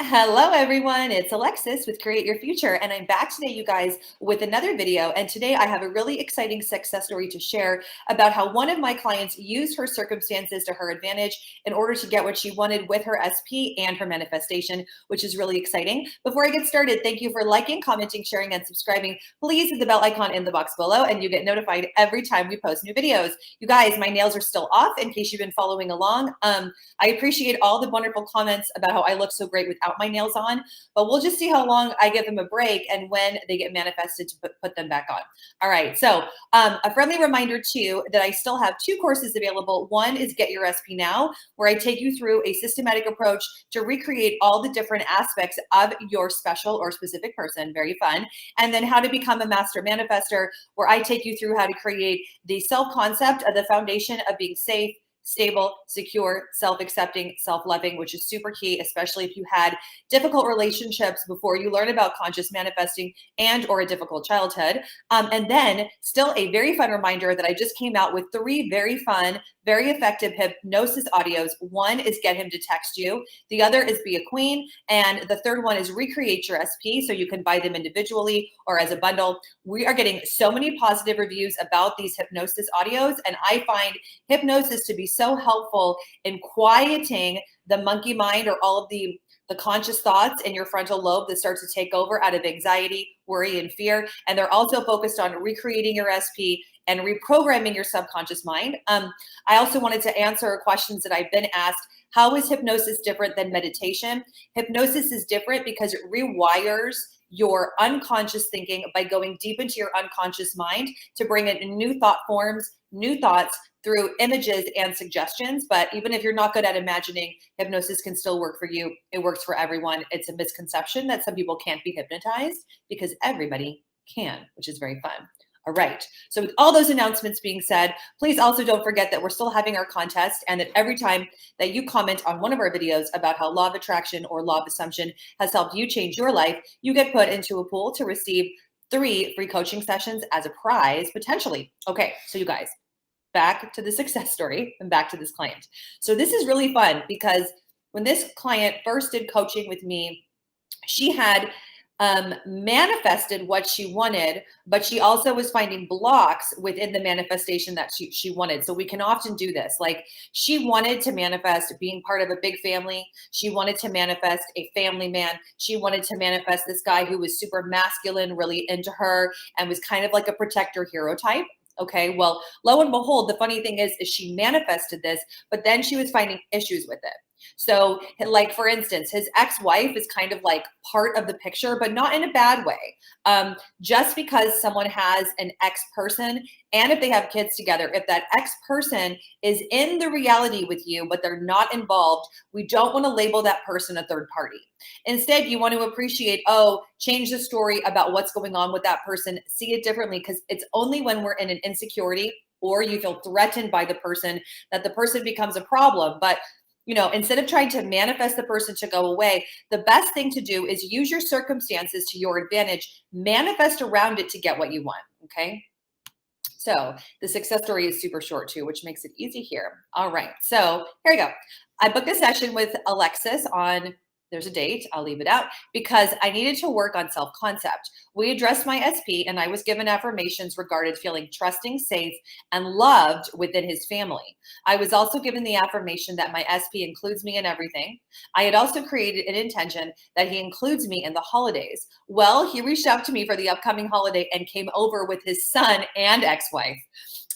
Hello, everyone. It's Alexis with Create Your Future, and I'm back today, you guys, with another video. And today I have a really exciting success story to share about how one of my clients used her circumstances to her advantage in order to get what she wanted with her SP and her manifestation, which is really exciting. Before I get started, thank you for liking, commenting, sharing, and subscribing. Please hit the bell icon in the box below, and you get notified every time we post new videos. You guys, my nails are still off in case you've been following along. I appreciate all the wonderful comments about how I look so great without my nails on, but we'll just see how long I give them a break and when they get manifested to put them back on. All right, so a friendly reminder too that I still have two courses available. One is Get Your SP Now, where I take you through a systematic approach to recreate all the different aspects of your special or specific person, very fun. And then How to Become a Master Manifester, where I take you through how to create the self-concept of the foundation of being safe, stable, secure, self-accepting, self-loving, which is super key, especially if you had difficult relationships before you learn about conscious manifesting and or a difficult childhood. And then still a very fun reminder that I just came out with 3 very fun, very effective hypnosis audios. One is Get Him to Text You. The other is Be a Queen. And the third one is Recreate Your SP, so you can buy them individually or as a bundle. We are getting so many positive reviews about these hypnosis audios, and I find hypnosis to be so helpful in quieting the monkey mind or all of the conscious thoughts in your frontal lobe that start to take over out of anxiety, worry, and fear. And they're also focused on recreating your SP and reprogramming your subconscious mind. I also wanted to answer questions that I've been asked. How is hypnosis different than meditation? Hypnosis is different because it rewires your unconscious thinking by going deep into your unconscious mind to bring in new thought forms, new thoughts through images and suggestions. But even if you're not good at imagining, hypnosis can still work for you. It works for everyone. It's a misconception that some people can't be hypnotized, because everybody can, which is very fun. All right, so with all those announcements being said, please also don't forget that we're still having our contest, and that every time that you comment on one of our videos about how law of attraction or law of assumption has helped you change your life, you get put into a pool to receive 3 free coaching sessions as a prize, potentially. Okay, so you guys, back to the success story and back to this client. So this is really fun because when this client first did coaching with me, she had manifested what she wanted, but she also was finding blocks within the manifestation that she wanted. So we can often do this. Like, she wanted to manifest being part of a big family. She wanted to manifest a family man. She wanted to manifest this guy who was super masculine, really into her, and was kind of like a protector hero type. Okay, well, lo and behold, the funny thing is she manifested this, but then she was finding issues with it. So, like, for instance, his ex-wife is kind of like part of the picture, but not in a bad way. Just because someone has an ex-person, and if they have kids together, if that ex-person is in the reality with you, but they're not involved, we don't want to label that person a third party. Instead, you want to appreciate, change the story about what's going on with that person, see it differently, because it's only when we're in an insecurity or you feel threatened by the person that the person becomes a problem. But instead of trying to manifest the person to go away, the best thing to do is use your circumstances to your advantage, manifest around it to get what you want, okay? So the success story is super short too, which makes it easy here. All right, so here we go. I booked a session with Alexis on, there's a date, I'll leave it out, because I needed to work on self-concept. We addressed my SP, and I was given affirmations regarding feeling trusting, safe, and loved within his family. I was also given the affirmation that my SP includes me in everything. I had also created an intention that he includes me in the holidays. Well, he reached out to me for the upcoming holiday and came over with his son and ex-wife.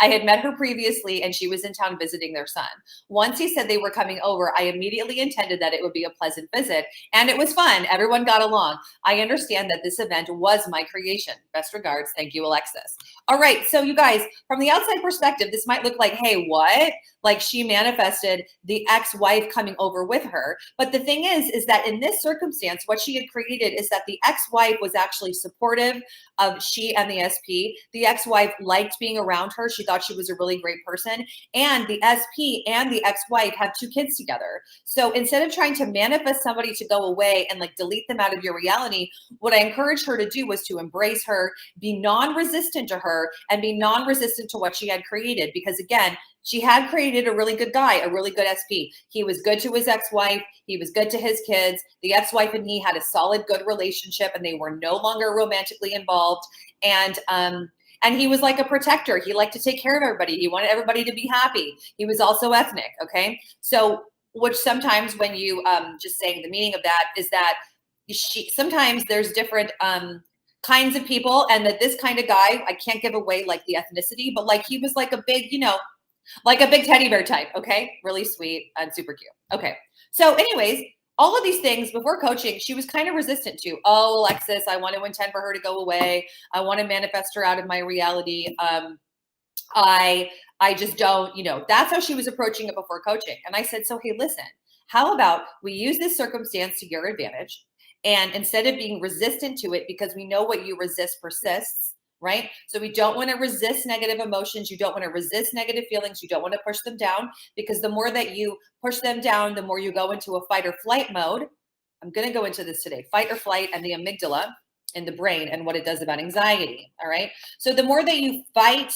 I had met her previously, and she was in town visiting their son. Once he said they were coming over, I immediately intended that it would be a pleasant visit, and it was fun. Everyone got along. I understand that this event was my creation. Best regards. Thank you, Alexis. All right, so you guys, from the outside perspective, this might look like, hey, what? Like, she manifested the ex-wife coming over with her. But the thing is that in this circumstance, what she had created is that the ex-wife was actually supportive of she and the SP. The ex-wife liked being around her. She She thought she was a really great person. And the SP and the ex-wife have 2 kids together. So instead of trying to manifest somebody to go away and like delete them out of your reality, what I encouraged her to do was to embrace her, be non-resistant to her, and be non-resistant to what she had created. Because again, she had created a really good guy, a really good SP. He was good to his ex-wife. He was good to his kids. The ex-wife and he had a solid, good relationship, and they were no longer romantically involved. And he was like a protector. He liked to take care of everybody. He wanted everybody to be happy. He was also ethnic. Okay. So, which sometimes when you just saying the meaning of that is that sometimes there's different kinds of people, and that this kind of guy, I can't give away like the ethnicity, but like he was like a big, like a big teddy bear type. Okay. Really sweet and super cute. Okay. So anyways, all of these things before coaching, she was kind of resistant to. Oh, Alexis, I want to intend for her to go away. I want to manifest her out of my reality. I just don't, that's how she was approaching it before coaching. And I said, so, hey, listen, how about we use this circumstance to your advantage? And instead of being resistant to it, because we know what you resist persists, right? So we don't want to resist negative emotions. You don't want to resist negative feelings. You don't want to push them down, because the more that you push them down, the more you go into a fight or flight mode. I'm going to go into this today, fight or flight, and the amygdala in the brain and what it does about anxiety. All right. So the more that you fight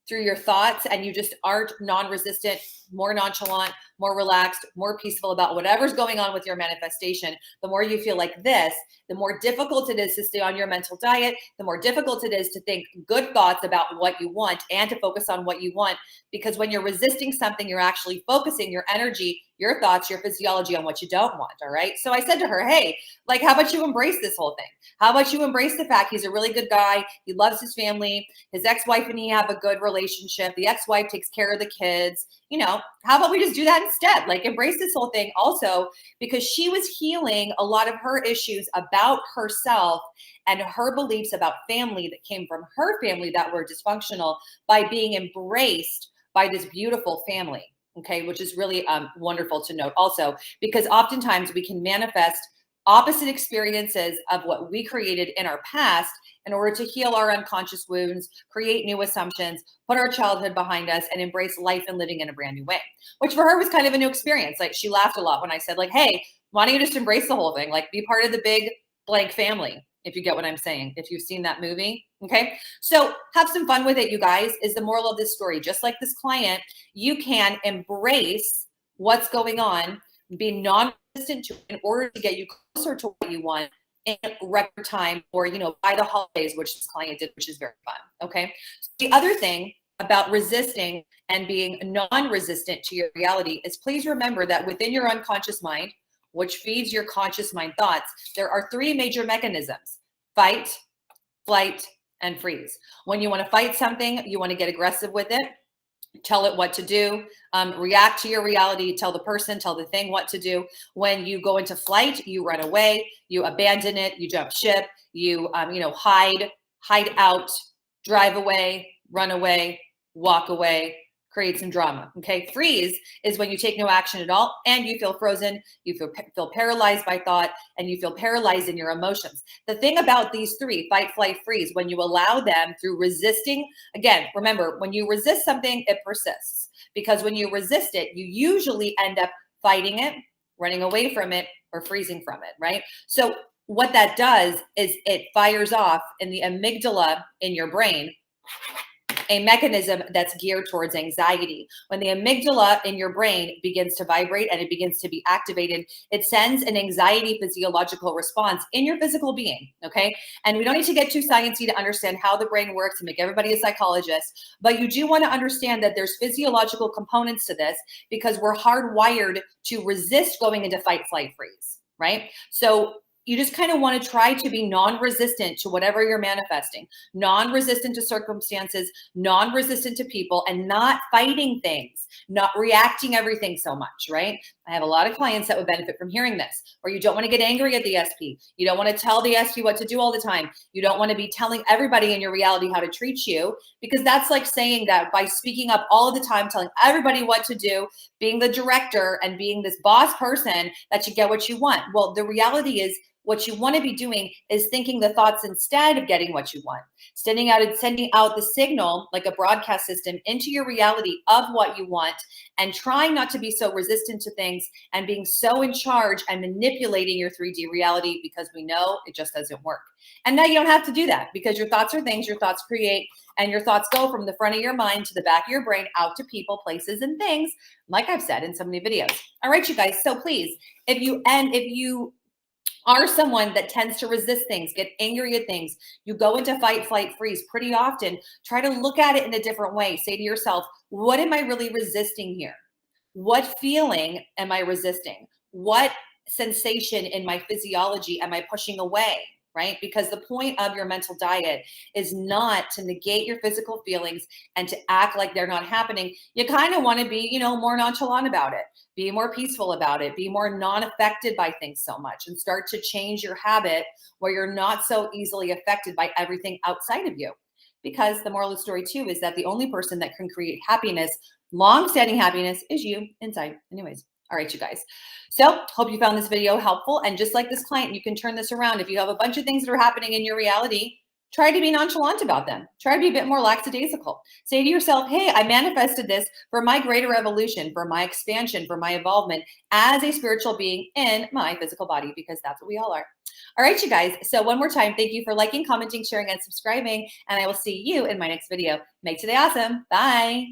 through your thoughts and you just aren't non-resistant, more nonchalant, more relaxed, more peaceful about whatever's going on with your manifestation, the more you feel like this, the more difficult it is to stay on your mental diet, the more difficult it is to think good thoughts about what you want and to focus on what you want. Because when you're resisting something, you're actually focusing your energy, your thoughts, your physiology on what you don't want. All right. So I said to her, hey, like, how about you embrace this whole thing? How about you embrace the fact he's a really good guy? He loves his family. His ex-wife and he have a good relationship. The ex-wife takes care of the kids. How about we just do that instead? Like, embrace this whole thing also, because she was healing a lot of her issues about herself and her beliefs about family that came from her family that were dysfunctional by being embraced by this beautiful family. Okay. Which is really wonderful to note also, because oftentimes we can manifest opposite experiences of what we created in our past in order to heal our unconscious wounds, create new assumptions, put our childhood behind us, and embrace life and living in a brand new way, which for her was kind of a new experience. Like, she laughed a lot when I said, like, hey, why don't you just embrace the whole thing? Like, be part of the big blank family, if you get what I'm saying, if you've seen that movie. Okay. So have some fun with it, you guys, is the moral of this story. Just like this client, you can embrace what's going on, be non-resistant to it in order to get you closer to what you want in record time, or, by the holidays, which this client did, which is very fun. Okay. So the other thing about resisting and being non-resistant to your reality is, please remember that within your unconscious mind, which feeds your conscious mind thoughts, there are 3 major mechanisms: fight, flight, and freeze. When you want to fight something, you want to get aggressive with it, tell it what to do, react to your reality, tell the person, tell the thing what to do. When you go into flight, you run away, you abandon it, you jump ship, you hide out, drive away, run away, walk away, create some drama. Okay. Freeze is when you take no action at all and you feel frozen, you feel paralyzed by thought, and you feel paralyzed in your emotions. The thing about these 3, fight, flight, freeze, when you allow them through resisting, again, remember, when you resist something, it persists, because when you resist it, you usually end up fighting it, running away from it, or freezing from it. Right. So what that does is it fires off in the amygdala in your brain a mechanism that's geared towards anxiety. When the amygdala in your brain begins to vibrate and it begins to be activated, it sends an anxiety physiological response in your physical being. Okay. And we don't need to get too sciencey to understand how the brain works and make everybody a psychologist, but you do want to understand that there's physiological components to this, because we're hardwired to resist going into fight, flight, freeze. Right. So you just kind of want to try to be non-resistant to whatever you're manifesting, non-resistant to circumstances, non-resistant to people, and not fighting things, not reacting everything so much, right? I have a lot of clients that would benefit from hearing this, or you don't want to get angry at the SP. You don't want to tell the SP what to do all the time. You don't want to be telling everybody in your reality how to treat you, because that's like saying that by speaking up all of the time, telling everybody what to do, being the director and being this boss person, that you get what you want. Well, the reality is, What you want to be doing is thinking the thoughts instead of getting what you want. Sending out the signal like a broadcast system into your reality of what you want, and trying not to be so resistant to things and being so in charge and manipulating your 3D reality, because we know it just doesn't work. And now you don't have to do that, because your thoughts are things, your thoughts create, and your thoughts go from the front of your mind to the back of your brain, out to people, places, and things, like I've said in so many videos. All right, you guys. So please, if you are someone that tends to resist things, get angry at things, you go into fight, flight, freeze pretty often, try to look at it in a different way. Say to yourself, what am I really resisting here? What feeling am I resisting? What sensation in my physiology am I pushing away? Right? Because the point of your mental diet is not to negate your physical feelings and to act like they're not happening. You kind of want to be, more nonchalant about it, be more peaceful about it, be more non-affected by things so much, and start to change your habit where you're not so easily affected by everything outside of you. Because the moral of the story too is that the only person that can create happiness, long-standing happiness, is you inside. Anyways. All right, you guys. So hope you found this video helpful. And just like this client, you can turn this around. If you have a bunch of things that are happening in your reality, try to be nonchalant about them. Try to be a bit more lackadaisical. Say to yourself, hey, I manifested this for my greater evolution, for my expansion, for my involvement as a spiritual being in my physical body, because that's what we all are. All right, you guys. So one more time, thank you for liking, commenting, sharing, and subscribing. And I will see you in my next video. Make today awesome. Bye.